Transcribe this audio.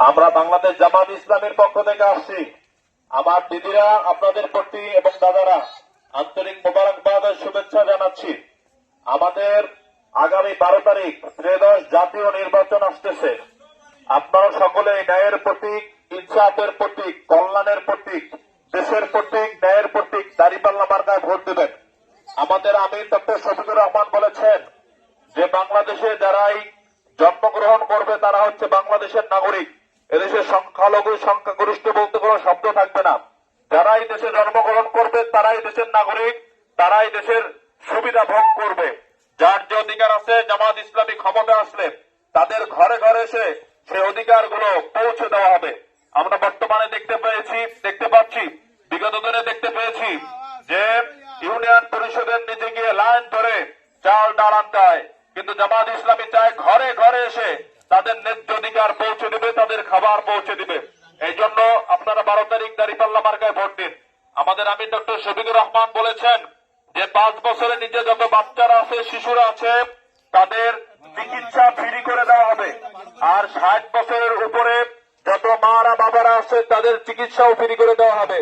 আমরা বাংলাদেশ জামাত ইসলামের পক্ষ থেকে আসছি। আমার দিদিরা আপনাদের প্রতি এবং দাদারা আন্তরিক মোবারকবাদ ও শুভেচ্ছা জানাচ্ছি। আমাদের আগামী 12 তারিখ ত্রয়োদশ জাতীয় নির্বাচন আসতেছে। আপনারা সকলে ন্যায়ের প্রতীক, ইনসাফের প্রতীক, কল্যাণের প্রতীক, দেশের প্রতীক, ন্যায়ের প্রতীক দাঁড়িপাল্লা মার্কায় ভোট দেবেন। আমাদের আমির ডক্টর শফিকুর রহমান বলেছেন যে বাংলাদেশে যারাই জন্মগ্রহণ করবে তারা হচ্ছে বাংলাদেশের নাগরিক। এদেশের সংখ্যালঘু সংখ্যাগরিষ্ঠ বলতে কোনো শব্দ থাকবে না। যারাই দেশে জন্মগ্রহণ করবে তারাই দেশের নাগরিক, তারাই দেশের সুবিধা ভোগ করবে। যার যে অধিকার আছে, জামাত ইসলামী ক্ষমতা আসলে তাদের ঘরে ঘরে এসে সেই অধিকারগুলো পৌঁছে দেওয়া হবে। আমরা বর্তমানে দেখতে পাচ্ছি, বিগত দিনে দেখতে পেয়েছি যে ইউনিয়ন পরিষদের নিচে গিয়ে লাইন ধরে চাল ডাল আনতে হয়, কিন্তু জামাত ইসলামী চায় ঘরে ঘরে এসে তাদের ন্যায্য অধিকার পৌঁছে দিবে, তাদের খাবার পৌঁছে দিবে। এই জন্য আপনারা 12 তারিখ দাঁড়িপাল্লা মার্কায় ভোট দিন। আমাদের আমির ডক্টর শফিকুর রহমান বলেছেন যে 5 বছরের নিচে যত বাচ্চারা আছে, শিশুরা আছে, তাদের চিকিৎসা ফ্রি করে দেওয়া হবে। আর 60 বছরের উপরে যত মারা বাবারা আছে তাদের চিকিৎসাও ফ্রি করে দেওয়া হবে।